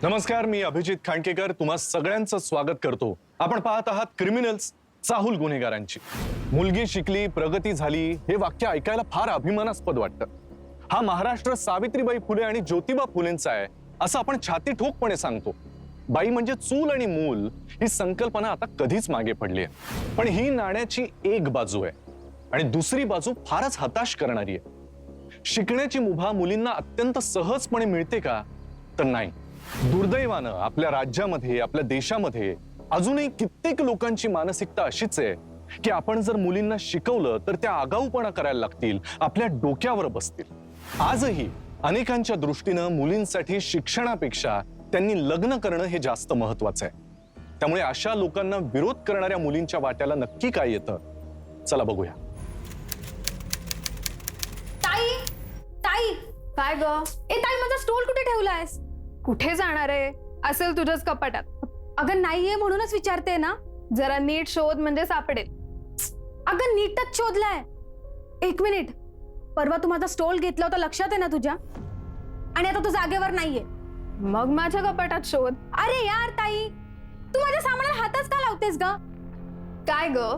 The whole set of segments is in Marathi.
नमस्कार, मी अभिजित खांडकेकर तुम्हा सगळ्यांचं स्वागत करतो। आपण पाहत आहात क्रिमिनल्स, चाहूल गुन्हेगारांची। मुलगी शिकली, प्रगती झाली हे वाक्य ऐकायला फार अभिमानास्पद वाटतं। हा महाराष्ट्र सावित्रीबाई फुले आणि ज्योतिबा फुलेंचा आहे असं आपण छाती ठोकपणे सांगतो। बाई म्हणजे चूल आणि मूल ही संकल्पना आता कधीच मागे पडली आहे। पण ही नाण्याची एक बाजू आहे आणि दुसरी बाजू फारच हताश करणारी आहे। शिकण्याची मुभा मुलींना अत्यंत सहजपणे मिळते का? तर नाही। दुर्दैवानं आपल्या राज्यामध्ये, आपल्या देशामध्ये अजूनही कित्येक लोकांची मानसिकता अशीच आहे की आपण जर मुलींना शिकवलं तर त्या आगाऊपणा करायला लागतील, आपल्या डोक्यावर बसतील। आजही अनेकांच्या दृष्टीनं मुलींसाठी शिक्षणापेक्षा त्यांनी लग्न करणं हे जास्त महत्त्वाचं आहे। त्यामुळे अशा लोकांना विरोध करणाऱ्या मुलींच्या वाट्याला नक्की काय येतं, चला बघूया। ताई, ताई, काय ग? ए ताई, माझा स्टोल कुठे ठेवलायस? कुठे जाणार आहे? असेल तुझ्याच कपाटात। अगं नाहीये म्हणूनच विचारते ना। जरा नीट शोध म्हणजे सापडेल। अगं नीटच शोधलाय। एक मिनिट, परवा तू माझा स्टोल घेतला होता लक्षात आहे ना तुझ्या? आणि आता तू जागेवर नाहीये। मग माझ्या कपाटात शोध। अरे यार ताई, तू माझ्या सामानाला हातच का लावतेस ग? काय ग,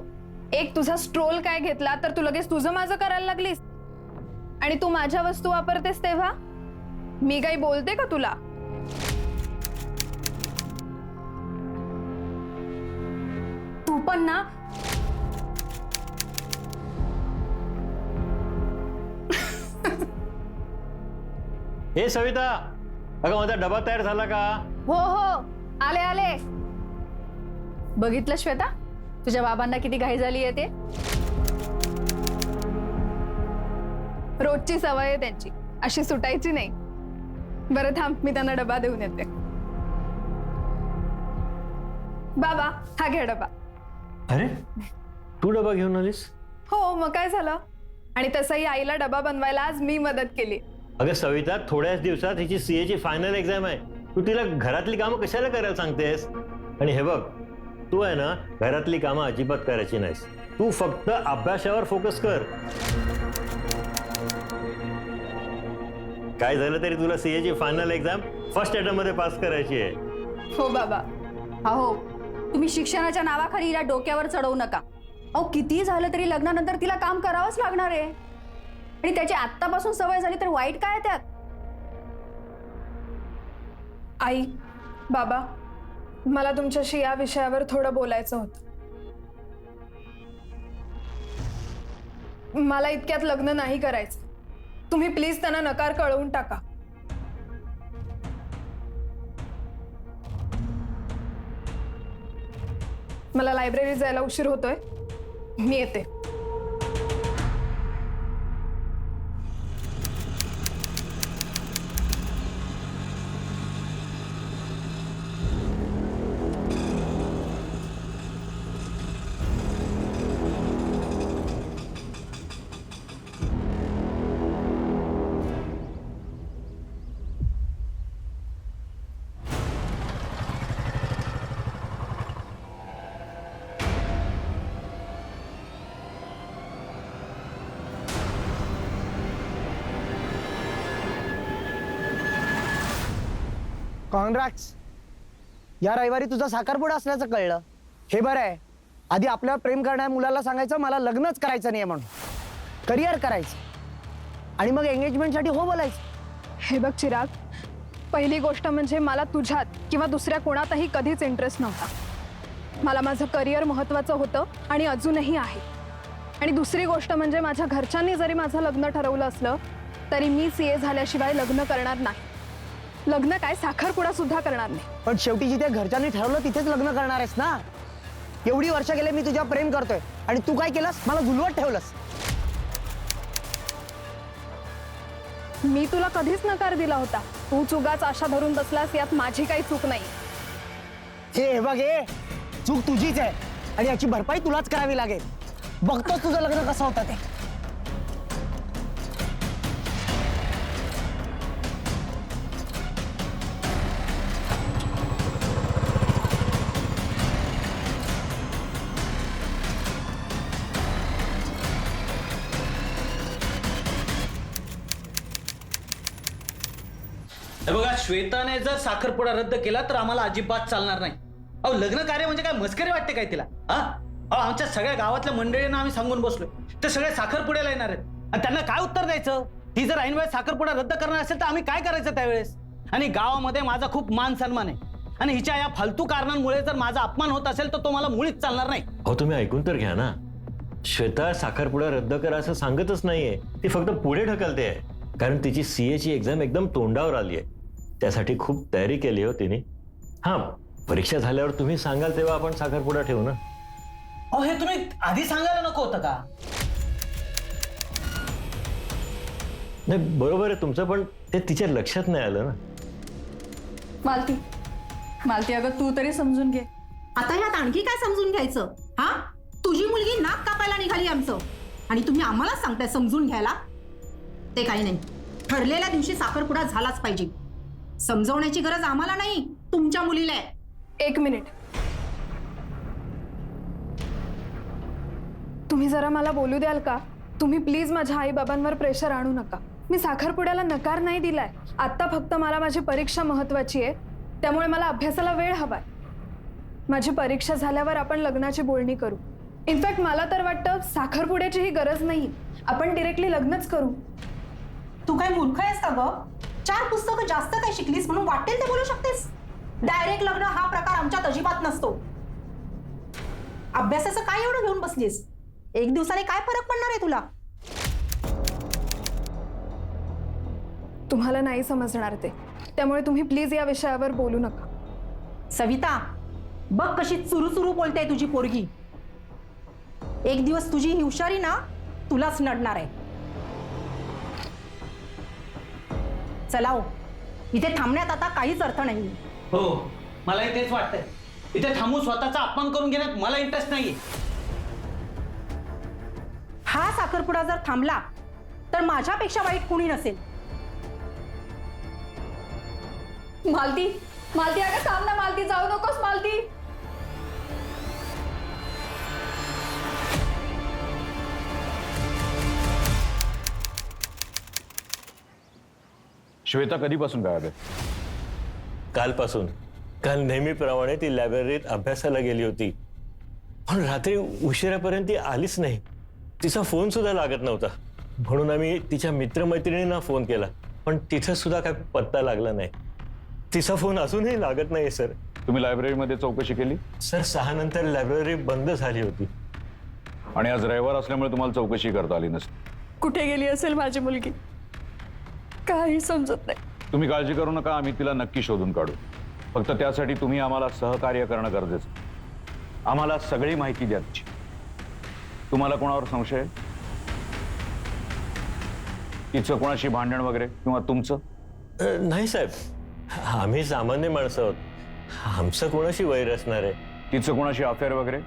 एक तुझा स्ट्रोल काय घेतला तर तू लगेच तुझं माझं करायला लागलीस? आणि तू माझ्या वस्तू वापरतेस तेव्हा मी काही बोलते का तुला? तू पण ना। हे सविता, अगं माझा डबा तयार झाला का? हो हो, आले आले। बघितलं श्वेता, तुझ्या बाबांना किती घाई झाली आहे ते? रोजची सवय आहे त्यांची, अशी सुटायची नाही। बरं थांब, मी त्यांना डबा देऊन येते। बाबा, हा घे डबा। अरे तू डबा घेऊन आलीस? हो, मग काय झालं? आणि तसंही आईला डबा बनवायला आज मी मदत केली। अगं सविता, थोड्याच दिवसात हिची सीए ची फायनल एक्झाम आहे। तू तिला घरातली कामं कशाला करायला सांगतेस? आणि हे बघ, तू आहे ना, घरातली कामं अजिबात करायची नाहीस। तू फक्त अभ्यासावर फोकस कर। काय झालं तरी तुला सीए ची फायनल एक्झाम फर्स्ट अटेम्प्ट मध्ये पास करायची आहे। हो बाबा। अहो, तुम्ही शिक्षणाच्या नावाखाली हिला डोक्यावर चढवू नका। अहो, किती झालं तरी लग्नानंतर तिला काम करावंच लागणार आहे। आणि त्याची आत्तापासून सवय झाली तर वाईट काय त्यात? आई, बाबा, मला तुमच्याशी या विषयावर थोडं बोलायचं होतं। मला इतक्यात लग्न नाही करायचं। तुम्ही प्लीज त्यांना नकार कळवून टाका। मला लायब्ररीत जायला उशीर होतोय, मी येते। कॉन्ग्रॅट्स, या रविवारी तुझा साखरपुडा असल्याचं कळलं। हे बरं आहे, आधी आपल्यावर प्रेम करणाऱ्या मुलाला सांगायचं मला लग्नच करायचं नाही म्हणून, करिअर करायचं, आणि मग एंगेजमेंटसाठी हो बोलायचं। हे बघ चिराग, पहिली गोष्ट म्हणजे मला तुझ्यात किंवा दुसऱ्या कोणातही कधीच इंटरेस्ट नव्हता। मला माझं करिअर महत्त्वाचं होतं आणि अजूनही आहे। आणि दुसरी गोष्ट म्हणजे माझ्या घरच्यांनी जरी माझं लग्न ठरवलं असलं तरी मी सीए झाल्याशिवाय लग्न करणार नाही। लग्न काय, साखरपुडा सुद्धा करणार नाही। पण शेवटी जिथे घरच्यांनी ठरवलं तिथेच लग्न करणार आहेस ना? एवढी वर्ष गेले मी तुझ्या प्रेम करतोय आणि तू काय केलंस? मला झुलवत ठेवलंस। मी तुला कधीच नकार दिला होता। तू चुगाच आशा धरून बसलास, यात माझी काही चूक नाही। हे बघ, हे चूक तुझीच आहे आणि याची भरपाई तुलाच करावी लागेल। बघतोस तुझं लग्न कसं होतं ते। हे बघा, श्वेताने जर साखरपुडा रद्द केला तर आम्हाला अजिबात चालणार नाही. अहो, लग्न कार्य म्हणजे काय मस्करी वाटते काय तिला? हा, अहो, आमच्या सगळ्या गावातल्या मंडळींना आम्ही सांगून बसलोय, ते सगळे साखरपुड्याला येणार आहेत आणि त्यांना काय उत्तर द्यायचं? ती जर ऐन वेळेस साखरपुडा रद्द करणार असेल तर आम्ही काय करायचं त्यावेळेस? आणि गावामध्ये माझा खूप मान सन्मान आहे आणि हिच्या या फालतू कारणांमुळे जर माझा अपमान होत असेल तर तो मला मुळीच चालणार नाही. अहो तुम्ही ऐकून तर घ्या ना, श्वेता साखरपुडा रद्द करा असं सांगतच नाहीये, ती फक्त पुढे ढकलते आहे. कारण तिची CA ची एक्झाम एकदम तोंडावर आली आहे, त्यासाठी खूप तयारी केली हो तिने. हा, परीक्षा झाल्यावर तुम्ही सांगाल तेव्हा आपण साखरपुडा ठेवू ना. अहो, हे तुम्ही आधी सांगायला नको होतं का? नाही बरोबर आहे तुमचं, पण ते तिच्या लक्षात नाही आलं ना. मालती अगं तू तरी समजून घे. आता ह्यात आणखी काय समजून घ्यायचं? हा, तुझी मुलगी नाक कापायला निघाली आमचं आणि तुम्ही आम्हाला सांगताय समजून घ्यायला? ते काही नाही, ठरलेल्या दिवशी साखरपुडा झालाच पाहिजे. समजवण्याची गरज आम्हाला नाही, तुमच्या मुलीला आहे. 1 मिनिट, तुम्ही जरा मला बोलू द्याल का? तुम्ही प्लीज माझ्या आई बाबांवर प्रेशर आणू नका. मी साखरपुड्याला नकार नाही दिलाय. आता फक्त मला माझी परीक्षा महत्वाची आहे, त्यामुळे मला अभ्यासाला वेळ हवाय. माझी परीक्षा झाल्यावर आपण लग्नाची बोलणी करू. इनफॅक्ट मला तर वाटतं साखरपुड्याचीही गरज नाही, आपण डिरेक्टली लग्नच करू. तू काय मूर्ख आहेस का ग? 4 पुस्तकं जास्त काय शिकलीस म्हणून वाटेल ते बोलू शकतेस? डायरेक्ट लग्न हा प्रकार आमच्यात अजिबात नसतो. अभ्यासाचं काय एवढं घेऊन बसलीस? 1 दिवसाने काय फरक पडणार आहे तुला? तुम्हाला नाही समजणार ते, त्यामुळे तुम्ही प्लीज या विषयावर बोलू नका. सविता, बघ कशी चुरू बोलते तुझी पोरगी. 1 दिवस तुझी ही हुशारी ना तुलाच नडणार आहे. चला हो, इथे थांबण्यात आता काहीच अर्थ नाही. हो, मलाही तेच वाटतंय. इथे थांबून स्वतःचा अपमान करून घेण्यात मला इंटरेस्ट नाहीये. हा साखरपुडा जर थांबला तर माझ्यापेक्षा वाईट कोणी नसेल. मालती अगं थांब ना मालती, जाऊ नकोस मालती. श्वेता कधीपासून गायब आहे? कालपासून. काल नेहमीप्रमाणे ती लायब्ररीत अभ्यासाला गेली होती, पण रात्री उशिरापर्यंत ती आलीच नाही. तिचा फोन सुद्धा लागत नव्हता, म्हणून आम्ही तिच्या मित्रमैत्रिणींना फोन केला, पण तिथं सुद्धा काय पत्ता लागला नाही. तिचा फोन अजूनही लागत नाही सर. तुम्ही लायब्ररीमध्ये चौकशी केली? सर 6 नंतर लायब्ररी बंद झाली होती. आणि आज रविवार असल्यामुळे तुम्हाला चौकशी करता आली नसते. कुठे गेली असेल माझी मुलगी, काही समजत नाही. तुम्ही काळजी करू नका, आम्ही तिला नक्की शोधून काढू. फक्त त्यासाठी तुम्ही आम्हाला सहकार्य करणं गरजेचं. आम्हाला सगळी माहिती द्या तिची. तुम्हाला कोणावर संशय आहे? तिचं कोणाशी भांडण वगैरे किंवा तुमचं? नाही साहेब, आम्ही सामान्य माणसं आहोत, आमचं कोणाशी वैर असणार आहे? तिचं कोणाशी अफेअर वगैरे?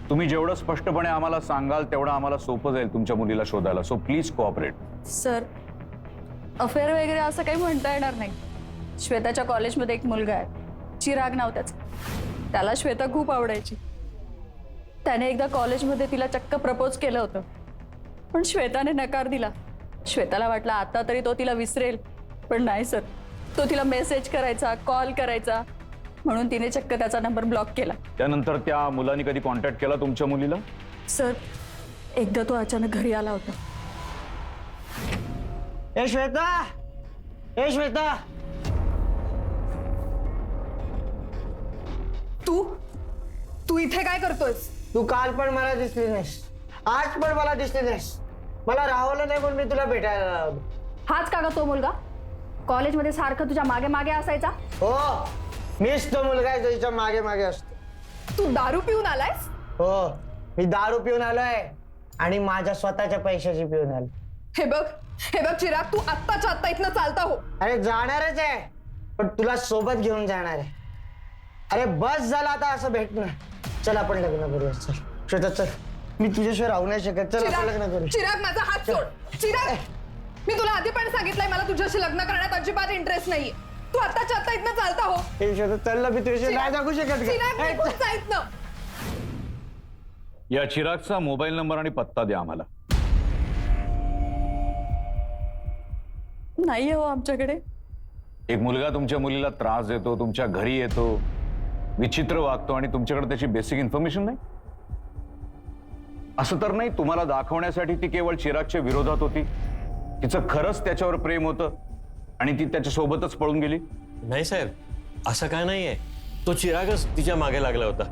तुम्ही जेवढं स्पष्टपणे आम्हाला सांगाल तेवढं आम्हाला सोपं जाईल तुमच्या मुलीला शोधायला. So please cooperate. Sir, affair वगैरे असं काही म्हणता येणार नाही. श्वेताच्या कॉलेजमध्ये एक मुलगा आहे, चिराग नाव त्याचं. त्याला श्वेता खूप आवडायची. त्याने एकदा कॉलेजमध्ये तिला चक्क प्रपोज केलं होतं, पण श्वेताने नकार दिला. श्वेताला वाटलं आता तरी तो तिला विसरेल, पण नाही सर, तो तिला मेसेज करायचा, कॉल करायचा, म्हणून तिने चक्क त्याचा नंबर ब्लॉक केला. त्यानंतर त्या मुलाने कधी कॉन्टॅक्ट केला तुमच्या मुलीला? सर, एकदा तो अचानक घरी आला होता. ए श्वेता, ए श्वेता, तू इथे काय करतोयस? तू काल पण मला दिसली नाहीस, आज पण मला दिसली नाहीस. मला राहवलं नाही म्हणून मी तुला भेटायला आलो. हाच का ग तो मुलगा कॉलेजमध्ये सारखं तुझ्या मागे मागे असायचा? हो, मीच तो मुलगा आहे जो हिच्या मागे मागे असतो. तू दारू पिऊन आलायस? हो, मी दारू पिऊन आलोय आणि माझ्या स्वतःच्या पैशाची पिऊन आलो. हे बघ चिराग, तू आत्ताच्या आत्ता इथनं चालता हो. अरे जाणारच आहे, पण तुला सोबत घेऊन जाणार आहे. अरे बस झाला आता असं भेटणं. चल आपण लग्न करूया. चल श्वेता, चल. मी तुझ्याशिवाय राहू नाही शकत. चल आपण लग्न करू. चिराग, माझा हात सोड. चिराग, मी तुला आधी पण सांगितलंय मला तुझ्याशी लग्न करण्यात अजिबात इंटरेस्ट नाहीये. तू आत्ताच्या आत्ता इथनं चालता हो. हे श्वेता, चल ना, मी तुझ्याशिवाय नाही जगू शकत. चिराग, निघून जा इथनं. या चिरागचा मोबाईल नंबर आणि पत्ता द्या आम्हाला. नाही हो आमच्याकडे. एक मुलगा तुमच्या मुलीला त्रास देतो, तुमच्या घरी येतो, विचित्र वागतो आणि तुमच्याकडे त्याची बेसिक इन्फॉर्मेशन नाही. असं तर नाही तुम्हाला दाखवण्यासाठी ती केवळ चिरागच्या विरोधात होती, तिचं खरंच त्याच्यावर प्रेम होतं आणि ती त्याच्या सोबतच पळून गेली? नाही साहेब, असं काय नाहीये. तो चिरागच तिच्या मागे लागला होता.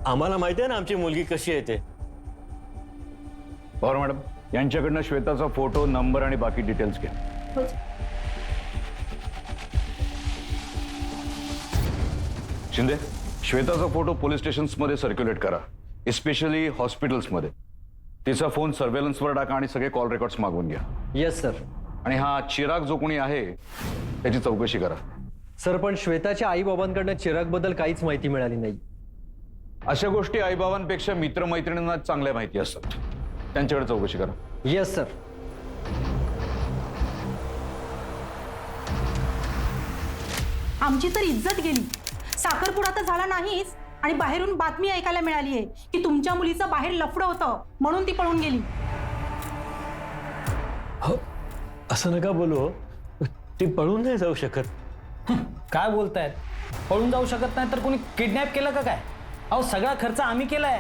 आम्हाला माहिती आहे ना आमची मुलगी कशी आहे ते. पवार मॅडम, यांच्याकडनं श्वेताचा फोटो, नंबर आणि बाकी डिटेल्स घ्या. शिंदे, श्वेताचा फोटो पोलीस स्टेशन्समध्ये सर्क्युलेट करा, एस्पेशली हॉस्पिटल्समध्ये. तिचा फोन सर्वेलन्सवर टाका आणि सगळे कॉल रेकॉर्ड्स मागवून घ्या. Yes sir. आणि हा चिराग जो कोणी आहे त्याची चौकशी करा. सर, पण श्वेताच्या आई बाबांकडनं चिरागबद्दल काहीच माहिती मिळाली नाही. अशा गोष्टी आईबाबांपेक्षा मित्रमैत्रिणींना चांगल्या माहिती असतात, त्यांच्याकडे चौकशी करा. Yes sir. आमची तर इज्जत गेली. साखरपुडा तर झाला नाहीच आणि बाहेरून बातमी ऐकायला मिळाली आहे की तुमच्या मुलीचं बाहेर लफडं होतं म्हणून ती पळून गेली. असं नका बोलू. ती पळून नाही जाऊ शकत. काय बोलतायत? पळून जाऊ शकत नाही तर कोणी किडनॅप केलं का काय? अहो सगळा खर्च आम्ही केलाय.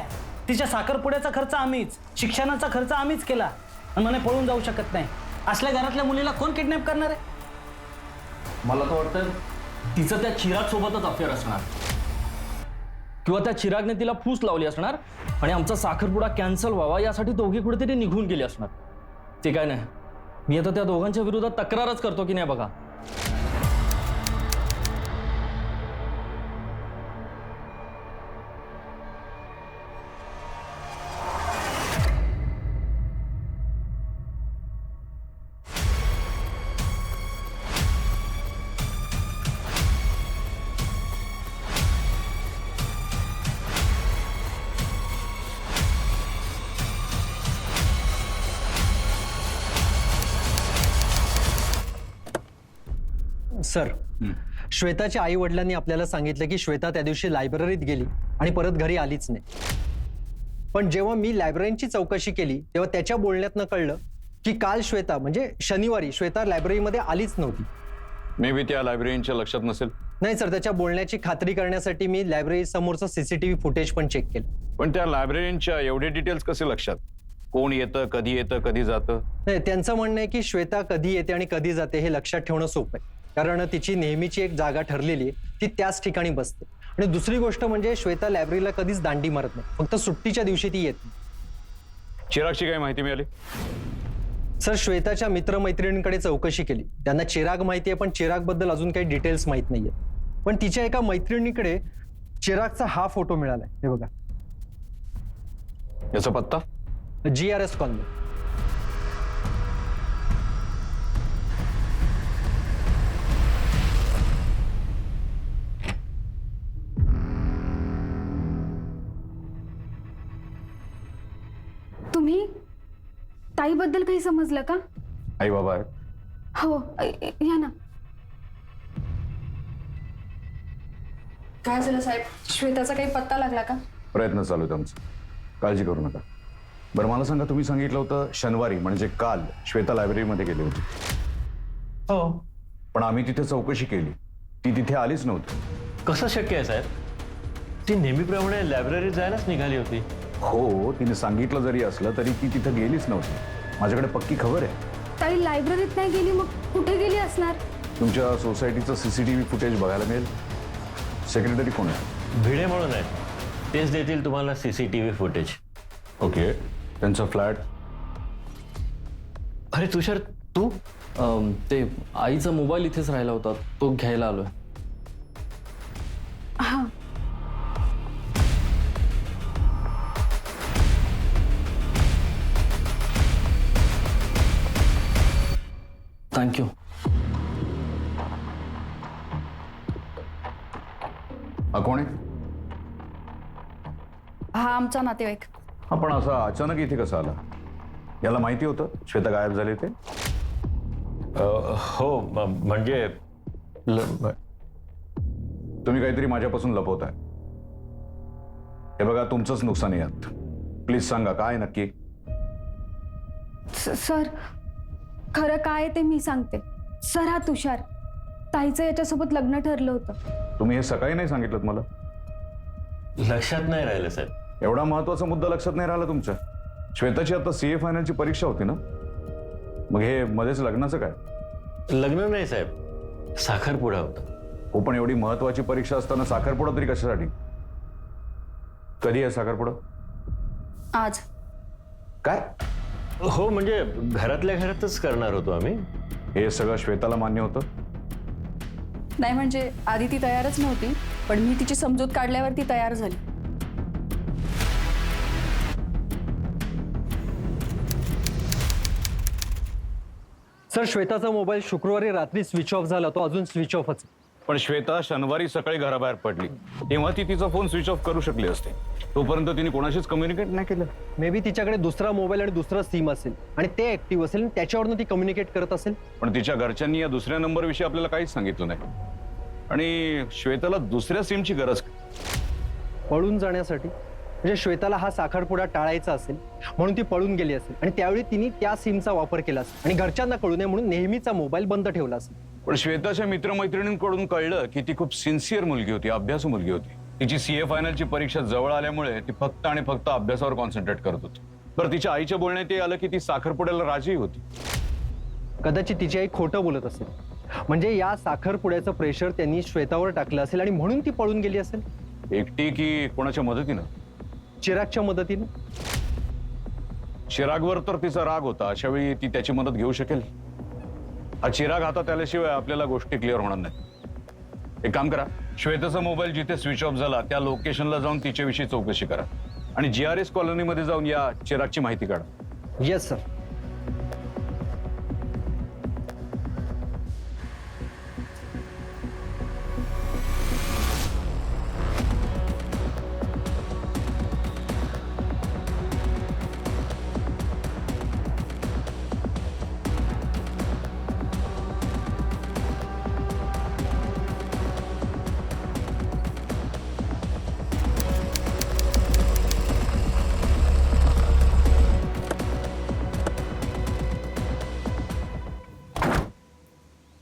तिच्या साखरपुड्याचा खर्च आम्हीच, शिक्षणाचा खर्च आम्हीच केला आणि म्हणे पळून जाऊ शकत नाही. असल्या घरातल्या मुलीला कोण किडनॅप करणार आहे? मला तर वाटतं तिचं त्या चिराग सोबतच अफेअर असणार किंवा त्या चिरागने तिला फूस लावली असणार आणि आमचा साखरपुडा कॅन्सल व्हावा यासाठी दोघे कुठेतरी निघून गेले असणार. ते काय नाही, मी आता त्या दोघांच्या विरोधात तक्रारच करतो की नाही बघा. सर, श्वेताच्या आई वडिलांनी आपल्याला सांगितलं की श्वेता त्या दिवशी लायब्ररीत गेली आणि परत घरी आलीच नाही. पण जेव्हा मी लायब्ररीची चौकशी केली तेव्हा त्याच्या बोलण्यातनं कळलं की काल श्वेता म्हणजे शनिवारी श्वेता लायब्ररीमध्ये आलीच नव्हती. मे बी त्या लायब्ररीच्या लक्षात नसेल. नाही सर, त्याच्या बोलण्याची खात्री करण्यासाठी मी लायब्ररी समोरचं सीसीटीव्ही फुटेज पण चेक केलं. पण त्या लायब्ररीच्या एवढे डिटेल्स कसे लक्षात? कोण येतं, कधी जातं? नाही, त्यांचं म्हणणं आहे की श्वेता कधी येते आणि कधी जाते हे लक्षात ठेवणं सोपं आहे, कारण तिची नेहमीची एक जागा ठरलेली आहे, ती त्याच ठिकाणी बसते. आणि दुसरी गोष्ट म्हणजे श्वेता लायब्ररीला कधीच दांडी मारत नाही, फक्त सुट्टीच्या दिवशी ती येत नाही. चिरागची काय माहिती मिळाली? सर, श्वेताच्या मित्रमैत्रिणींकडे चौकशी केली. त्यांना चिराग माहिती आहे, पण चिरागबद्दल अजून काही डिटेल्स माहीत नाहीये. पण तिच्या एका मैत्रिणीकडे चिरागचा हा फोटो मिळालाय, हे बघा. याचा पत्ता? GRS colony. तुम्ही ताईबद्दल काही समजलं का? आई बाबा आहेत. हो, या ना. काय झालं साहेब? श्वेताचा काही पत्ता लागला का? प्रयत्न चालू आहेत आमचं, काळजी करू नका. बरं मला सांगा, तुम्ही सांगितलं होतं शनिवारी म्हणजे काल श्वेता लायब्ररीमध्ये गेली होती. हो. पण आम्ही तिथे चौकशी केली, ती तिथे आलीच नव्हती. कसं शक्य आहे साहेब? ती नेहमीप्रमाणे लायब्ररीत जायलाच निघाली होती. हो, तिने सांगितलं जरी असलं तरी ती तिथे गेलीच नव्हती. माझ्याकडे पक्की खबर आहे. ताई लायब्ररीत नाही गेली, मग कुठे गेली असणार? तुमच्या सोसायटीचं CCTV फुटेज बघायला मिळेल. सेक्रेटरी कोण आहे? भिडे म्हणून आहे, तेच देतील तुम्हाला CCTV फुटेज. ओके, त्यांचा फ्लॅट? अरे तुषार, तू ते आईचा मोबाईल इथेच राहिला होता, तो घ्यायला आलोय. हा. थँक्यू. हा कोण आहे? हा आमचा नातेवाईक. हा, पण असा अचानक इथे कसा आला? याला माहिती होतं श्वेता गायब झाली ते? हो, म्हणजे तुम्ही काहीतरी माझ्यापासून लपवताय. हे बघा, तुमचंच नुकसान आहे यात. प्लीज सांगा काय नक्की? सर, खरं काय ते मी सांगते. सरा तुषार, ताईचं याच्यासोबत लग्न ठरलं होतं. तुम्ही हे सकाळी नाही सांगितलं मला. लक्षात नाही राहिलं साहेब. एवढा महत्वाचा मुद्दा लक्षात नाही राहिला तुमच्या. श्वेताची आता सीए फायनलची परीक्षा होती ना, मग हे मध्येच लग्नाचं काय? लग्न नाही साहेब, साखरपुडा होता. हो, पण एवढी महत्वाची परीक्षा असताना साखरपुडा तरी कशासाठी? कधी आहे साखरपुडा? आज. काय? हो म्हणजे घरातल्या घरातच करणार होतो आम्ही. हे सगळं श्वेताला मान्य होतं? नाही म्हणजे आधी ती तयारच नव्हती, पण मी तिची समजूत काढल्यावर ती तयार झाली. सर, श्वेताचा मोबाईल शुक्रवारी रात्री स्विच ऑफ झाला, तो अजून स्विच ऑफच. पण श्वेता शनिवारी सकाळी घराबाहेर पडली तेव्हा ती तिचा फोन स्विच ऑफ करू शकली असते. तोपर्यंत तिने कोणाशीच कम्युनिकेट नाही केलं. मे बी तिच्याकडे दुसरा मोबाईल आणि दुसरा सिम असेल आणि ते ऍक्टिव्ह असेल आणि त्याच्यावरनं ती कम्युनिकेट करत असेल. पण तिच्या घरच्यांनी या दुसऱ्या नंबरविषयी आपल्याला काहीच सांगितलं नाही. आणि श्वेताला दुसऱ्या सिमची गरज काय? पळून जाण्यासाठी. म्हणजे श्वेताला हा साखरपुडा टाळायचा असेल म्हणून ती पळून गेली असेल आणि त्यावेळी तिने त्या सिमचा वापर केला असेल आणि घरच्यांना कळू नये म्हणून नेहमीचा मोबाईल बंद ठेवला असेल. पण श्वेताच्या मित्रमैत्रिणींकडून कळलं की ती खूप सिन्सिअर मुलगी होती, अभ्यासू मुलगी होती. तिची सीए फायनलची परीक्षा जवळ आल्यामुळे ती फक्त आणि फक्त अभ्यासावर कॉन्सन्ट्रेट करत होती. बरं, तिच्या आईच्या बोलण्यात हे आलं की ती साखरपुड्याला राजी होती. कदाचित तिची आई खोटं बोलत असेल. म्हणजे या साखरपुड्याचं प्रेशर त्यांनी श्वेतावर टाकलं असेल आणि म्हणून ती पळून गेली असेल. एकटी की कोणाच्या मदतीनं? चिरागच्या मदतीनं. चिरागवर तर तिचा राग होता, अशा वेळी ती त्याची मदत घेऊ शकेल? हा चिराग हातात आल्याशिवाय आपल्याला गोष्टी क्लिअर होणार नाही. एक काम करा, श्वेताचा मोबाईल जिथे स्विच ऑफ झाला त्या लोकेशनला जाऊन तिच्याविषयी चौकशी करा आणि GRS कॉलनीमध्ये जाऊन या चिरागची माहिती काढा. Yes sir.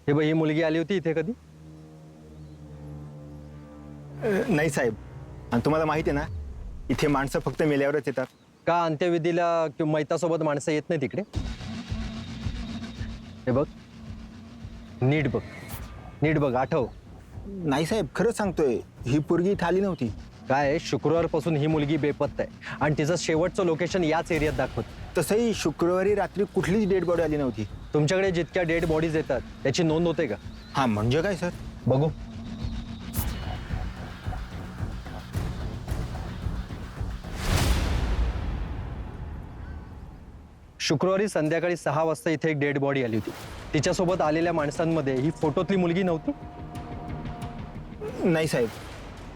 हे बघ, ही मुलगी आली होती इथे कधी? नाही साहेब, आणि तुम्हाला माहिती आहे ना, इथे माणसं फक्त मेल्यावरच येतात. का अंत्यविधीला किंवा मैतासोबत माणसं येत नाही तिकडे? हे बघ, नीट बघ, नीट बघ, आठव. नाही साहेब, खरंच सांगतोय, ही पोरगी इथे आली नव्हती. काय, शुक्रवारपासून ही मुलगी बेपत्ता आहे आणि तिचं शेवटचं लोकेशन याच एरियात दाखवत. तसंही शुक्रवारी रात्री कुठलीच डेड बॉडी आली नव्हती. तुमच्याकडे जितक्या डेड बॉडीज येतात त्याची नोंद होते का? हा, म्हणजे काय सर? बघू. शुक्रवारी संध्याकाळी 6 वाजता इथे एक डेड बॉडी आली होती. तिच्यासोबत आलेल्या माणसांमध्ये ही फोटोतली मुलगी नव्हती? नाही साहेब,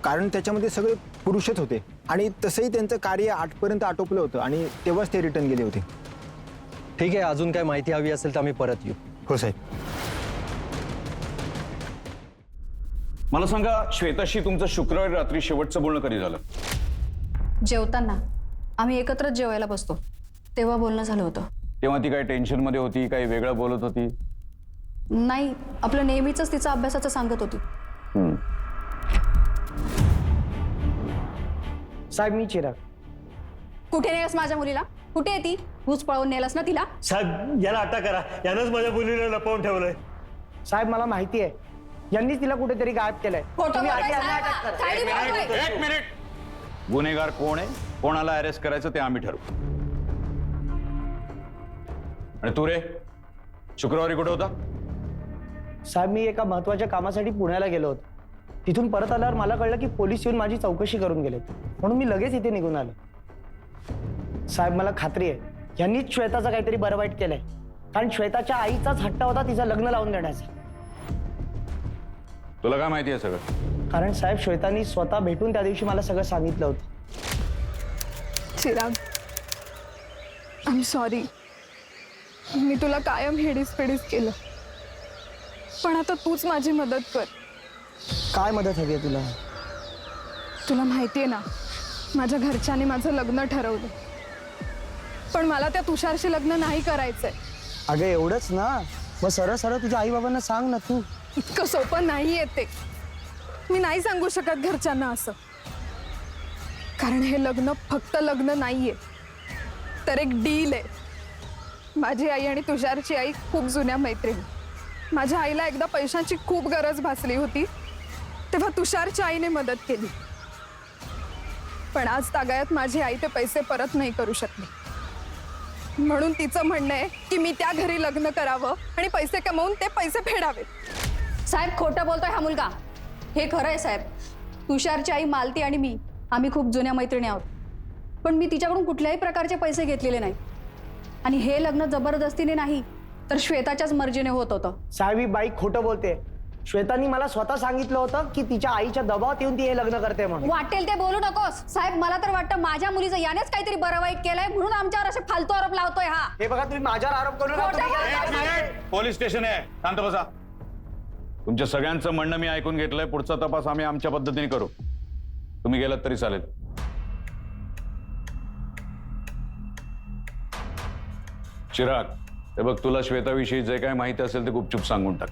कारण त्याच्यामध्ये सगळे पुरुषच होते आणि तसंही त्यांचं कार्य 8 पर्यंत आटोपलं होतं आणि तेव्हाच ते रिटर्न गेले होते. ठीक आहे, अजून काय माहिती हवी असेल तर आम्ही परत येऊ. हो साहेब. मला सांगा, श्वेताशी तुमचं शुक्रवारी रात्री शेवटचं बोलणं कधी झालं? जेवताना आम्ही एकत्रच जेवायला बसतो तेव्हा बोलणं झालं होतं. तेव्हा ती काही टेन्शन मध्ये होती, काही वेगळं बोलत होती? नाही, आपलं नेहमीच तिचं अभ्यासाचं सांगत होती. साहेब, मी चिराग. कुठे नेलस माझ्या मुलीला? कुठे आहे ती? तूच पळवून नेलस ना तिला? साहेब, याला अटक करा. यानंच माझ्या मुलीला लपवून ठेवलंय. साहेब, मला माहिती आहे, यांनीच तिला कुठेतरी गायब केलंय. फोटो तुम्ही बघायचा यांना आहे अटक का? करा. थाळी बघायची. एक मिनिट. गुन्हेगार कोण आहे, कोणाला अरेस्ट करायचं ते आम्ही ठरवू. आणि तू रे, शुक्रवारी कुठे होता? साहेब, मी एका महत्वाच्या कामासाठी पुण्याला गेलो होतो. तिथून परत आल्यावर मला कळलं की पोलीस येऊन माझी चौकशी करून गेले, म्हणून मी लगेच इथे निघून आलो. साहेब, मला खात्री आहे यांनीच श्वेताचं काहीतरी बरं वाईट केलंय, कारण श्वेताच्या आईचाच हट्ट होता तिचं लग्न लावून देण्याचा. तुला काय माहिती आहे सगळं? कारण साहेब, श्वेतानी स्वतः भेटून त्या दिवशी मला सगळं सांगितलं होतं. Chirag, I am sorry. मी तुला कायम हेडीस पेडीस केलं, पण आता तूच माझी मदत कर. काय मदत हवी आहे तुला? तुला माहिती आहे ना, माझ्या घरच्यांनी माझं लग्न ठरवलं, पण मला त्या तुषारशी लग्न नाही करायचंय. अगं एवढंच ना, मग सरळ सरळ तुझ्या आई बाबांना सांग ना तू. इतकं सोपं नाहीये ते. मी नाही सांगू शकत घरच्यांना असं, कारण हे लग्न फक्त लग्न नाहीये, तर एक डील आहे. माझी आई आणि तुषारची आई खूप जुन्या मैत्रिणी. माझ्या आईला एकदा पैशांची खूप गरज भासली होती, तेव्हा तुषारच्या आईने मदत केली. पण आज तागायत माझी आई ते पैसे परत नाही करू शकली. म्हणून तिचं म्हणणं आहे की मी त्या घरी लग्न करावं आणि पैसे कमवून ते पैसे फेडावे. साहेब खोटं बोलतोय हा मुलगा. हे खरं आहे साहेब. तुषारची आई मालती आणि मी आम्ही खूप जुन्या मैत्रिणी आहोत, पण मी तिच्याकडून कुठल्याही प्रकारचे पैसे घेतलेले नाही. आणि हे लग्न जबरदस्तीने नाही, तर श्वेताच्याच मर्जीने होत होतं. साहेब ही बाई खोटं बोलते. श्वेतानी मला स्वतः सांगितलं होतं की तिच्या आईच्या दबावात येऊन ती हे लग्न करते म्हणून. वाटेल ते बोलू नकोस साहेब. मला तर वाटतं माझ्या मुलीचं यानेच काहीतरी बरं वाईट केलंय, म्हणून आमच्यावर असे फालतू आरोप लावतोय हा. हे बघा, तुम्ही माझ्यावर आरोप करू नका. खोटं तुम्ही बोलताय. काय माहिती? पोलीस स्टेशन आहे, शांत बसा. तुमच्या सगळ्यांचं म्हणणं मी ऐकून घेतलंय. पुढचा तपास आम्ही आमच्या पद्धतीने करू. तुम्ही गेलात तरी चालेल. चिराग, हे बघ, तुला श्वेताविषयी जे काय माहिती असेल ते गुपचूप सांगून टाक.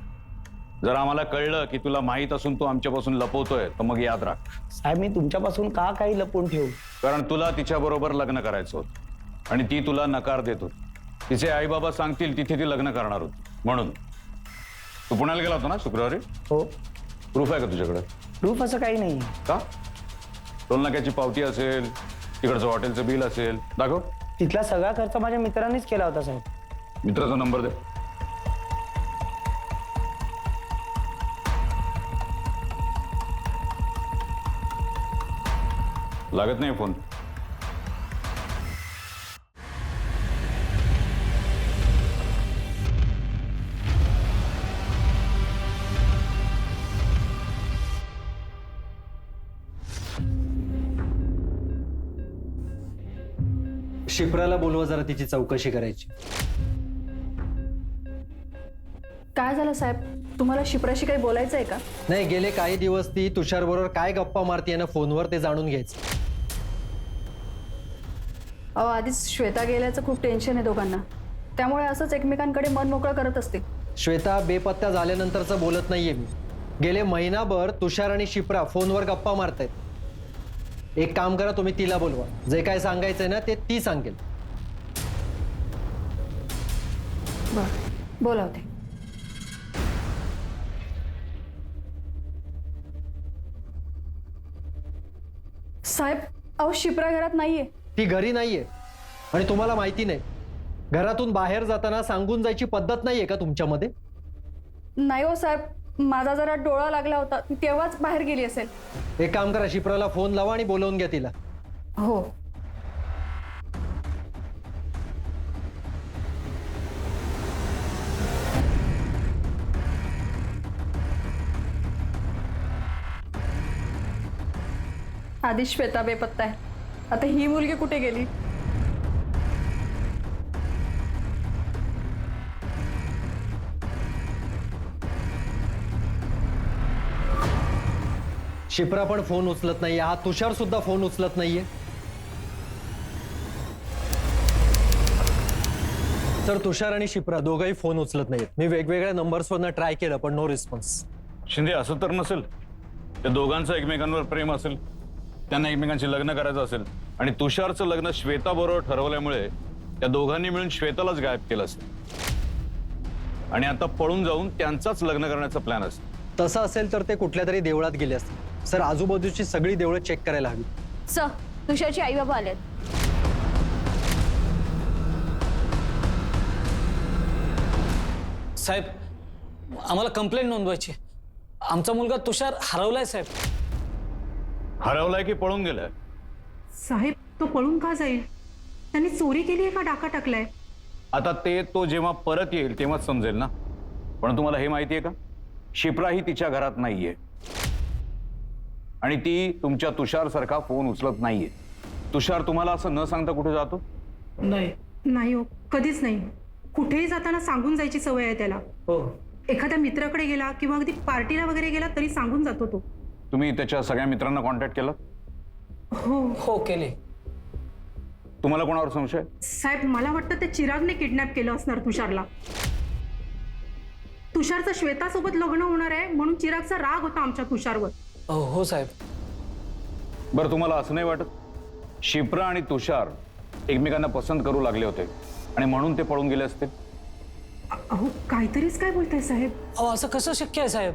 जर आम्हाला कळलं की तुला माहित असून तू आमच्यापासून लपवतोय, तर मग याद राख, साहेब मी तुमच्यापासून का काही लपवून ठेवू? कारण तुला तिच्याबरोबर लग्न करायचं होतं आणि ती तुला नकार देत होती. तिचे आई बाबा सांगतील तिथे ती लग्न करणार होती. म्हणून तू पुण्याला गेला होता ना शुक्रवारी? हो. प्रूफ आहे का तुझ्याकडे? प्रूफ असं काही नाही. का? टोल नाक्याची पावती असेल, तिकडचं हॉटेलचं बिल असेल, दाखव. तिथला सगळा खर्च माझ्या मित्रांनीच केला होता साहेब. मित्राचा नंबर दे. लागत नाही फोन. शिप्राला बोलवा, जरा तिची चौकशी करायची. काय झालं साहेब? तुम्हाला शिप्राशी काही बोलायचं आहे का? नाही, गेले काही दिवस ती तुषार बरोबर काय गप्पा मारतीये ना फोनवर, ते जाणून घ्यायचं. अहो, आधीच श्वेता गेल्याचं खूप टेन्शन आहे दोघांना, त्यामुळे असंच एकमेकांकडे मन मोकळं करत असते. श्वेता बेपत्ता झाल्यानंतरचं बोलत नाहीये मी. गेले महिनाभर तुषार आणि शिप्रा फोनवर गप्पा मारतायत. एक काम करा, तुम्ही तिला बोलवा. जे काय सांगायचंय ना ते ती सांगेल. बरं, बोलावते. साहेब, अहो शिप्रा घरात नाहीये. ती घरी नाहीये आणि तुम्हाला माहिती नाही. घरातून बाहेर जाताना सांगून जायची पद्धत नाहीये का तुमच्यामध्ये? नाही हो साहेब, माझा जरा डोळा लागला होता, ती तेव्हाच बाहेर गेली असेल. एक काम करा, शिप्राला फोन लावा आणि बोलवून घ्या तिला. हो. आधी श्वेता बेपत्ता आहे, आता ही मुलगी कुठे गेली? शिप्रा पण फोन उचलत नाहीये, हा तुषार सुद्धा फोन उचलत नाहीये. तर तुषार आणि शिप्रा दोघंही फोन उचलत नाहीत. मी वेगवेगळ्या नंबर्सवरनं ट्राय केलं पण नो रिस्पॉन्स. शिंदे, असं तर नसेल त्या दोघांचं एकमेकांवर प्रेम असेल, त्यांना एकमेकांशी लग्न करायचं असेल आणि तुषारचं लग्न श्वेता बरोबर ठरवल्यामुळे त्या दोघांनी मिळून श्वेतालाच गायब केलं असेल आणि आता पळून जाऊन त्यांचाच लग्न करण्याचा प्लॅन असेल. तसं असेल तर ते कुठल्या तरी देवळात गेले असतील. सर, आजूबाजूची सगळी देवळं चेक करायला हवी. सर, तुषारची आई बाबा आलेत. साहेब, आम्हाला कंप्लेंट नोंदवायची. आमचा मुलगा तुषार हरवलाय साहेब. हरवलाय की पळून गेलाय? साहेब, तो पळून का जाईल? त्यांनी चोरी केली आहे का डाका टाकलाय? आता ते तो जेव्हा परत येईल तेव्हाच समजेल ना. पण तुम्हाला हे माहितीये का, शिप्रा ही तिच्या घरात नाहीये आणि ती तुमच्या तुषार सारखा फोन उचलत नाहीये. तुषार तुम्हाला असं न सांगता कुठे जातो? नाही हो, कधीच नाही. कुठेही जाताना सांगून जायची सवय आहे त्याला. हो. एखाद्या मित्राकडे गेला किंवा अगदी पार्टीला वगैरे गेला तरी सांगून जातो तो. तुम्ही त्याच्या सगळ्या मित्रांना कॉन्टॅक्ट केला? हो. हो केले. तुम्हाला कोणावर संशय? साहेब मला वाटतं ते चिरागने किडनॅप केलं असणार तुषारला. तुषारचं श्वेतासोबत लग्न होणार आहे म्हणून चिरागचा राग होता आमच्या तुषारवर. हो साहेब. बरं, तुम्हाला असं नाही वाटत शिप्रा आणि तुषार एकमेकांना पसंत करू लागले होते आणि म्हणून ते पळून गेले असते? अहो काहीतरीच काय बोलताय साहेब. अहो असं कसं शक्य आहे साहेब?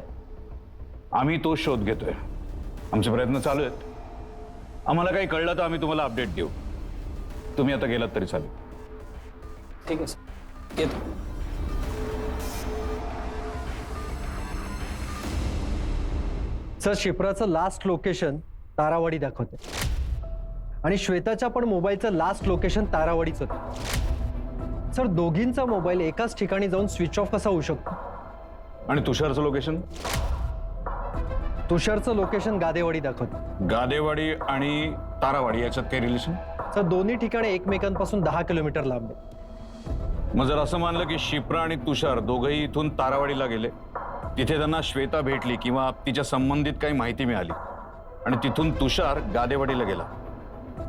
आम्ही तो शोध घेतोय. आमचे प्रयत्न चालू आहेत. आम्हाला काही कळलं तर आम्ही तुम्हाला अपडेट देऊ. तुम्ही आता गेलात तरी चालेल. ठीक आहे सर, येतो. सर, शिप्राचं लास्ट लोकेशन तारावाडी दाखवते आणि श्वेताच्या पण मोबाईलचं लास्ट लोकेशन तारावाडीच होतं. सर, दोघींचा मोबाईल एकाच ठिकाणी जाऊन स्विच ऑफ कसा होऊ शकतो? आणि तुषारचं लोकेशन? तुषारचं लोकेशन गादेवाडी दाखवते. गादेवाडी आणि तारावाडी याच्यात काही रिलेशन? सर, दोन्ही ठिकाणी एकमेकांपासून 10 किलोमीटर लांब आहे. मग जर असं मानलं की शिप्रा आणि तुषार दोघंही इथून तारावाडीला गेले, तिथे त्यांना श्वेता भेटली किंवा तिच्या संबंधित काही माहिती मिळाली आणि तिथून तुषार गादेवाडीला गेला,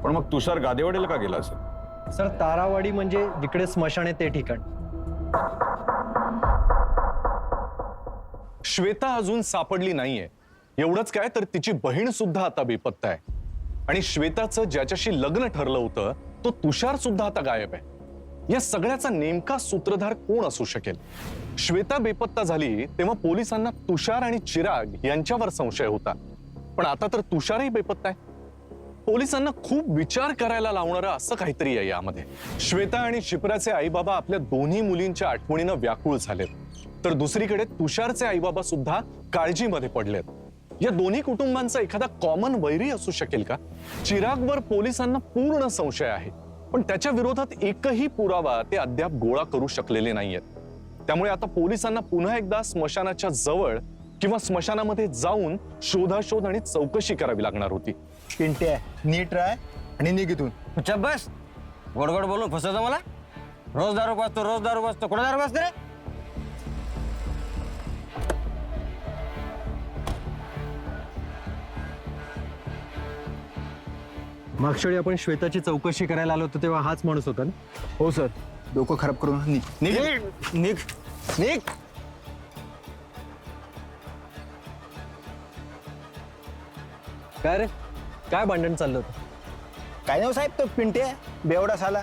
पण मग तुषार गादेवाडीला का गेला असेल? सर, तारावाडी म्हणजे जिकडे स्मशान आहे ते ठिकाण. श्वेता अजून सापडली नाहीये. एवढंच काय तर तिची बहीण सुद्धा आता बेपत्ता आहे आणि श्वेताचं ज्याच्याशी लग्न ठरलं होतं तो तुषार सुद्धा आता गायब आहे. या सगळ्याचा नेमका सूत्रधार कोण असू शकेल? श्वेता बेपत्ता झाली तेव्हा पोलिसांना तुषार आणि चिराग यांच्यावर संशय होता, पण आता तर तुषारही बेपत्ता आहे. पोलिसांना खूप विचार करायला लावणारं असं काहीतरी आहे यामध्ये. श्वेता आणि शिप्राचे आईबाबा आपल्या दोन्ही मुलींच्या आठवणीनं व्याकुळ झालेत, तर दुसरीकडे तुषारचे आईबाबा सुद्धा काळजीमध्ये पडलेत. या दोन्ही कुटुंबांचा एखादा कॉमन वैरी असू शकेल का? चिरागवर पोलिसांना पूर्ण संशय आहे, पण त्याच्या विरोधात एकही पुरावा ते अद्याप गोळा करू शकलेले नाहीयेत. त्यामुळे आता पोलिसांना पुन्हा एकदा स्मशानाच्या जवळ किंवा स्मशानामध्ये जाऊन शोधाशोध आणि चौकशी करावी लागणार होती. पिंट्या, नीट राह आणि निघितून. चुप बस. गोड गोड बोलून फसवतो मला. रोज दारू पाजतो, रोज दारू पाजतो. कुठं दारू पाजतो रे? मागच्या वेळी आपण श्वेताची चौकशी करायला आलो होतो तेव्हा हाच माणूस होता ना? हो सर, डोकं खराब करून निघ निघ निघ निघ. काय रे, काय भांडण चाललं होतं? काय नाही हो साहेब, तो पिंट्या बेवडा साला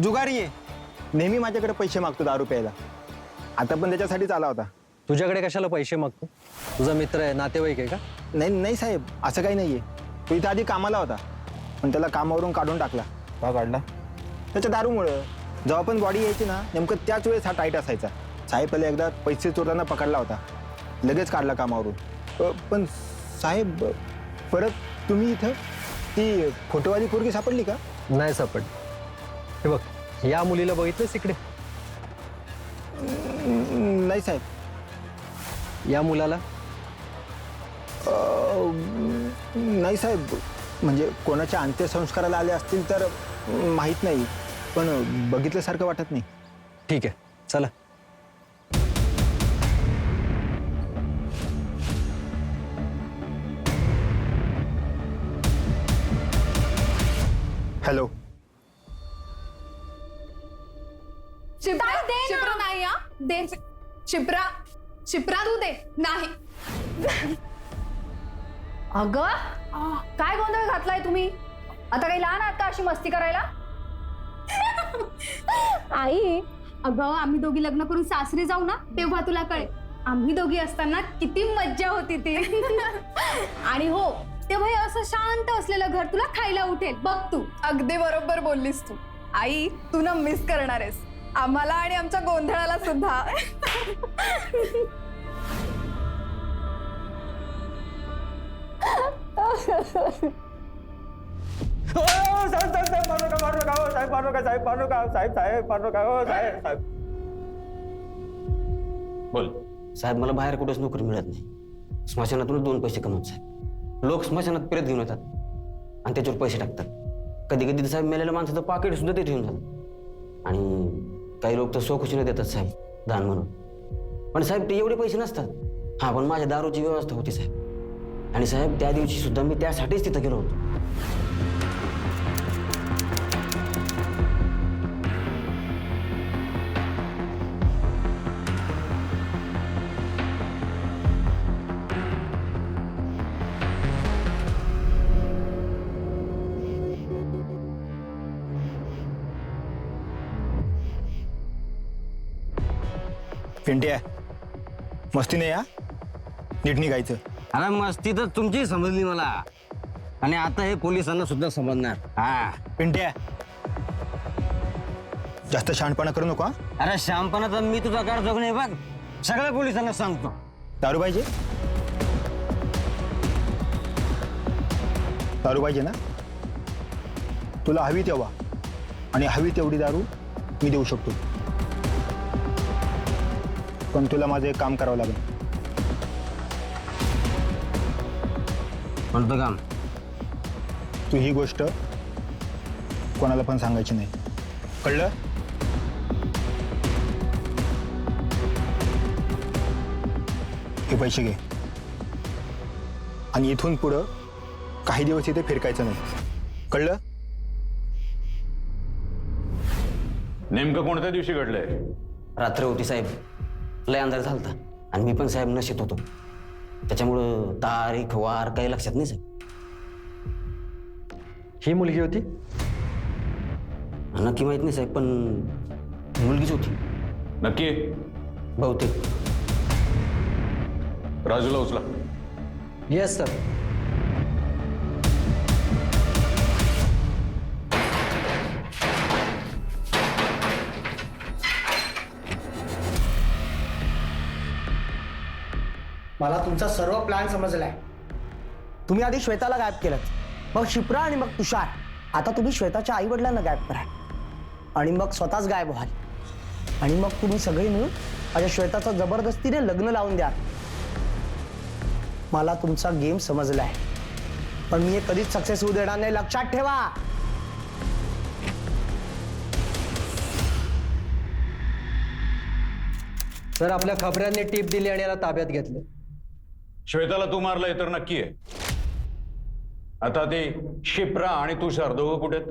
जुगारी आहे. नेहमी माझ्याकडे पैसे मागतो दारू प्यायला. आता पण त्याच्यासाठीच आला होता. तुझ्याकडे कशाला पैसे मागतो? तुझा मित्र आहे, नातेवाईक आहे का? नाही नाही साहेब, असं काही नाहीये. तो इथं आधी कामाला होता, पण त्याला कामावरून काढून टाकला. का काढला? त्याच्या दारूमुळं. जेव्हा पण बॉडी यायची ना, नेमकं त्याच वेळेस हा टाईट असायचा. साहेब पहिले एकदा पैसे चोरताना पकडला होता, लगेच काढला कामावरून. पण साहेब, परत तुम्ही इथं ती फोटोवाली पोरगी सापडली का? नाही सापड. हे बघ, या मुलीला बघितलंस इकडे? नाही साहेब. या मुलाला? नाही साहेब, म्हणजे कोणाच्या अंत्यसंस्काराला आले असतील तर माहीत नाही, पण बघितल्यासारखं वाटत नाही. ठीक आहे, चला. हॅलो. शिप्रा नाही हा. दे शिप्रा तू दे. नाही. अगं काय गोंधळ घातलाय तुम्ही? आता काही लहान आहात का अशी मस्ती करायला? आई, अगं आम्ही दोघी लग्न करून सासरी जाऊ ना तेव्हा तुला कळे. आम्ही दोघी असताना किती मज्जा होती ती. आणि हो, तेव्हा हे असं शांत असलेलं घर तुला खायला उठेल बघ तू. अगदी बरोबर बोललीस तू. आई, तू ना मिस करणार आहेस आम्हाला आणि आमच्या गोंधळाला सुद्धा. बोल. साहेब, मला बाहेर कुठेच नोकरी मिळत नाही. स्मशानातूनच 2 पैसे कमवत साहेब. लोक स्मशानात प्रेत घेऊन येतात आणि त्याच्यावर पैसे टाकतात. कधी कधी साहेब मेलेल्या माणसाचं पाकिट सुद्धा ते ठेवून जातात. आणि काही लोक तर स्वखुशीने देतात साहेब, दान म्हणून. पण साहेब, ते एवढे पैसे नसतात. हा, पण माझ्या दारूची व्यवस्था होती साहेब. आणि साहेब, त्या दिवशी सुद्धा मी त्यासाठीच तिथं गेलो होतो. पिंट्या मस्ती नाही, हा नीट निघायचं. अरे मस्ती तर तुमची समजली मला, आणि आता हे पोलिसांना सुद्धा समजणार. हा पिंट्या जास्त शहाणपणा करू नको, हा. अरे श्यामपणा तर मी तुझा काळ जगणे बघ, सगळ्या पोलिसांना सांगतो. दारू पाहिजे? दारू पाहिजे ना? तुला हवी तेव्हा आणि हवी तेवढी दारू मी देऊ शकतो, पण तुला माझं एक काम करावं लागेल. कोणतं काम? तू ही गोष्ट कोणाला पण सांगायची नाही, कळलं? हे पैसे घे आणि इथून पुढं काही दिवस इथे फिरकायचं नाही, कळलं? नेमकं कोणत्या दिवशी घडलंय? रात्र होती साहेब, लय अंधार झालता आणि मी पण साहेब नशेत होतो, त्याच्यामुळं तारीख वार काही लक्षात नाही साहेब. ही मुलगी होती? नक्की माहित नाही साहेब, पण मुलगीच होती नक्की? बहुतेक. राजूला उचला. Yes sir. मला तुमचा सर्व प्लॅन समजलाय. तुम्ही आधी श्वेताला गायब केलं, मग शिप्रा आणि मग तुषार. आता तुम्ही श्वेताच्या आई वडिलांना गायब करा आणि मग स्वतःच गायब व्हाल, आणि मग तुम्ही सगळे मिळून माझ्या श्वेताचं जबरदस्तीने लग्न लावून द्या. मला तुमचा गेम समजलाय, पण मी हे कधीच सक्सेस होऊ देणार नाही, लक्षात ठेवा. सर, आपल्या खबऱ्यांनी टीप दिली आणि याला ताब्यात घेतलं. श्वेताला तू मारलंय तर नक्की आहे. आता ते शिप्रा आणि तुषार दोघं कुठे आहेत?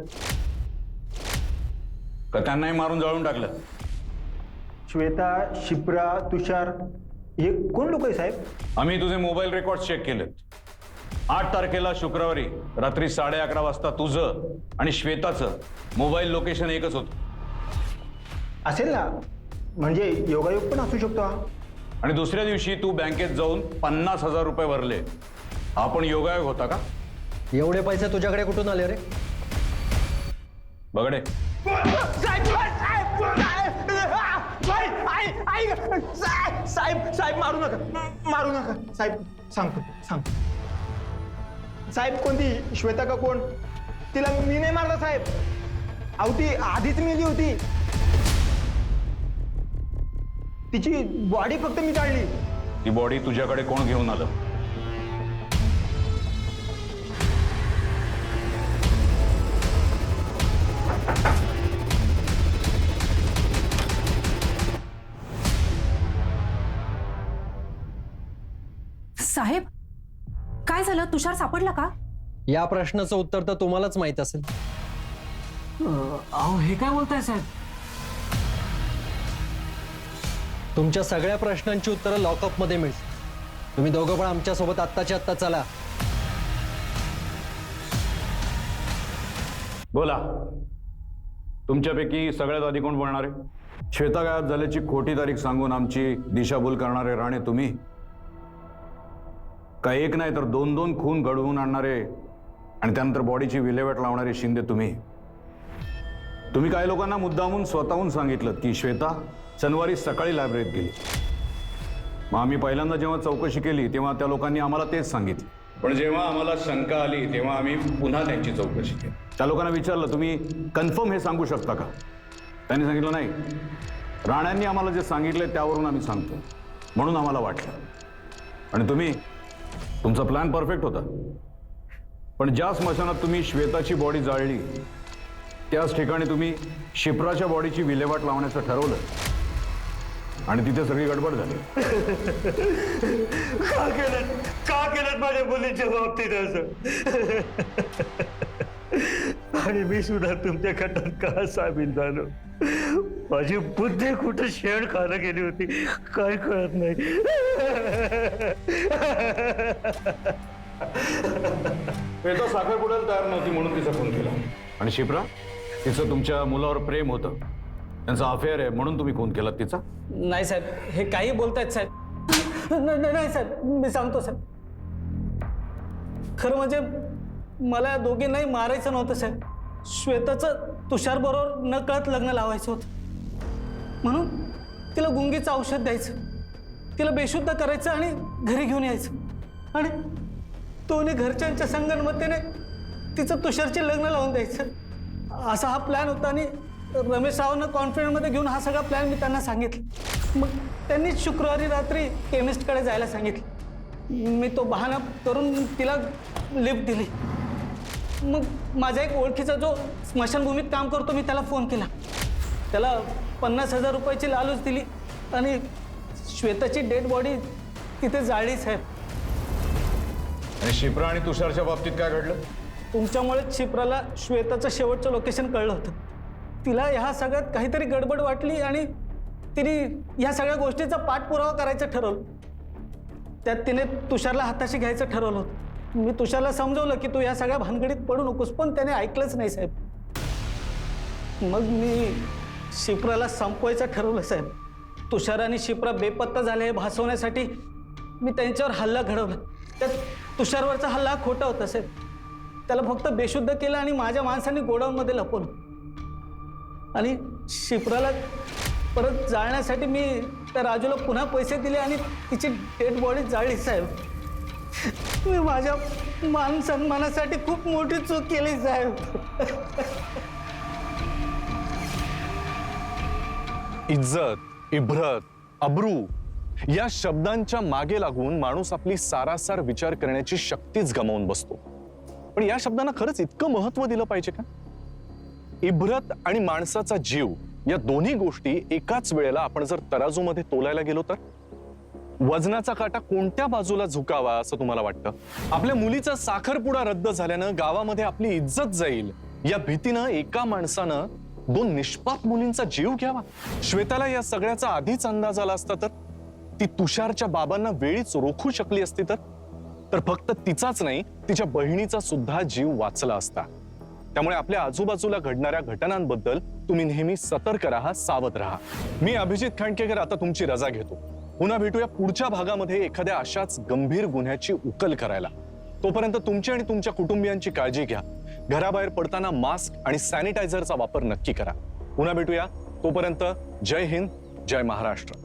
का त्यांनाही मारून जाळून टाकलं? श्वेता, शिप्रा, तुषार हे कोण लोक आहे साहेब? आम्ही तुझे मोबाईल रेकॉर्ड चेक केलेत. 8 तारखेला शुक्रवारी रात्री 11:30 वाजता तुझं आणि श्वेताचं मोबाईल लोकेशन एकच होतं. असेल ना, म्हणजे योगायोग पण असू शकतो हा. आणि दुसऱ्या दिवशी तू बँकेत जाऊन 50,000 रुपये भरले. हा पण योगायोग होता का? एवढे पैसे तुझ्याकडे कुठून आले रे? बघडे, साहेब मारू नका साहेब, सांगतो. साहेब कोणती श्वेता का कोण? तिला मी नाही मारलं साहेब. अहो ती आधीच मेली होती, तिची बॉडी फक्त मी काढली. ती बॉडी तुझ्याकडे कोण घेऊन आलं? साहेब काय झालं? तुषार सापडला का? या प्रश्नाचं उत्तर तर तुम्हालाच माहित असेल. अहो हे काय बोलताय साहेब? तुमच्या सगळ्या प्रश्नांची उत्तरं लॉकअप मध्ये मिळतील. तुम्ही दोघं पण आमच्या सोबत आत्ताच्या आत्ता चला. बोला, तुमच्यापैकी सगळ्यात आधी कोण बोलणार आहे? श्वेता गायब झाल्याची खोटी तारीख सांगून आमची दिशाभूल करणारे राणे तुम्ही, का एक नाही तर 2-2 खून घडवून आणणारे आणि त्यानंतर बॉडीची विल्हेवाट लावणारे शिंदे तुम्ही? तुम्ही काही लोकांना मुद्दामून स्वतःहून सांगितलं की श्वेता शनिवारी सकाळी लायब्ररीत गेली. मग आम्ही पहिल्यांदा जेव्हा चौकशी केली तेव्हा त्या लोकांनी आम्हाला तेच सांगितलं. पण जेव्हा आम्हाला शंका आली तेव्हा आम्ही पुन्हा त्यांची चौकशी केली. त्या लोकांना विचारलं, तुम्ही कन्फर्म हे सांगू शकता का? त्यांनी सांगितलं नाही, राण्यांनी आम्हाला जे सांगितलंय त्यावरून आम्ही सांगतो, म्हणून आम्हाला वाटलं. आणि तुम्ही, तुमचा प्लॅन परफेक्ट होता, पण ज्या स्मशानात तुम्ही श्वेताची बॉडी जाळली त्याच ठिकाणी तुम्ही शिप्राच्या बॉडीची विल्हेवाट लावण्याचं ठरवलं आणि तिथे सगळी गडबड झाली. का केलं माझ्या मुलीच्या बाबतीत असं? आणि मी सुद्धा तुमच्या खड्ड्यात का सामील झालो? माझी बुद्धी कुठं शेण खाणं गेली होती काय कळत नाही. श्वेता साखरपुड्याला तयार नव्हती म्हणून तिचा फोन केला. आणि शिप्रा, तिचं तुमच्या मुलावर प्रेम होतं त्यांचा अफेअर आहे म्हणून तुम्ही खून केला तिचा? नाही साहेब, हे काही बोलतायत साहेब. नाही साहेब, मी सांगतो साहेब. खरं म्हणजे मला या दोघींनाही मारायचं नव्हतं साहेब. श्वेताचं तुषार बरोबर न कळत लग्न लावायचं होतं. म्हणून तिला गुंगीचं औषध द्यायचं, तिला बेशुद्ध करायचं आणि घरी घेऊन यायचं. आणि दोन्ही घरच्यांच्या संगनमतेने तिचं तुषारचे लग्न लावून द्यायचं, असा हा प्लॅन होता. आणि रमेश रावनं कॉन्फिडन्समध्ये घेऊन हा सगळा प्लॅन मी त्यांना सांगितलं. मग त्यांनी शुक्रवारी रात्री केमिस्टकडे जायला सांगितलं. मी तो बहाणा करून तिला लिफ्ट दिली. मग माझ्या एक ओळखीचा जो स्मशानभूमीत काम करतो, मी त्याला फोन केला. त्याला 50,000 रुपयाची लालूच दिली आणि श्वेताची डेड बॉडी तिथे जाळली साहेब. आणि शिप्रा आणि तुषारच्या बाबतीत काय घडलं? तुमच्यामुळे शिप्राला श्वेताचं शेवटचं लोकेशन कळलं होतं. तिला ह्या सगळ्यात काहीतरी गडबड वाटली आणि तिने ह्या सगळ्या गोष्टीचा पाठपुरावा करायचं ठरवलं. त्यात तिने तुषारला हाताशी घ्यायचं ठरवलं होतं. मी तुषारला समजवलं की तू या सगळ्या भानगडीत पडू नकोस, पण त्याने ऐकलंच नाही साहेब. मग मी शिप्राला संपवायचं ठरवलं साहेब. तुषार आणि शिप्रा बेपत्ता झाले हे भासवण्यासाठी मी त्यांच्यावर हल्ला घडवला. त्यात तुषारवरचा हल्ला खोटा होता साहेब. त्याला फक्त बेशुद्ध केलं आणि माझ्या माणसांनी गोडाऊनमध्ये लपवलं. आणि शिप्राला परत जाळण्यासाठी मी त्या राजूला पुन्हा पैसे दिले आणि तिची डेड बॉडी जाळली साहेब. मी माझ्या मान सन्मानासाठी खूप मोठी चूक केली साहेब. इज्जत, इब्रत, अब्रू या शब्दांच्या मागे लागून माणूस आपली सारासार विचार करण्याची शक्तीच गमावून बसतो. पण या शब्दांना खरंच इतकं महत्व दिलं पाहिजे का? इब्रत आणि माणसाचा जीव या दोन्ही गोष्टी एकाच वेळेला आपण जर तराजूमध्ये तोलायला गेलो तर वजनाचा काटा कोणत्या बाजूला झुकावा असं तुम्हाला वाटतं? आपल्या मुलीचा साखरपुडा रद्द झाल्यानं गावामध्ये आपली इज्जत जाईल या भीतीनं एका माणसानं 2 निष्पाप मुलींचा जीव घ्यावा. श्वेताला या सगळ्याचा आधीच अंदाज आला असता तर ती तुषारच्या बाबांना वेळीच रोखू शकली असती तर फक्त तिचाच नाही, तिच्या बहिणीचा सुद्धा जीव वाचला असता. त्यामुळे आपल्या आजूबाजूला घडणाऱ्या घटनांबद्दल तुम्ही नेहमी सतर्क राहा, सावध राहा. मी अभिजित खांडकेकर आता तुमची रजा घेतो. पुन्हा भेटूया पुढच्या भागामध्ये एखाद्या अशाच गंभीर गुन्ह्याची उकल करायला. तोपर्यंत तुमची आणि तुमच्या कुटुंबियांची काळजी घ्या. घराबाहेर पडताना मास्क आणि सॅनिटायझरचा वापर नक्की करा. पुन्हा भेटूया. तोपर्यंत जय हिंद, जय महाराष्ट्र.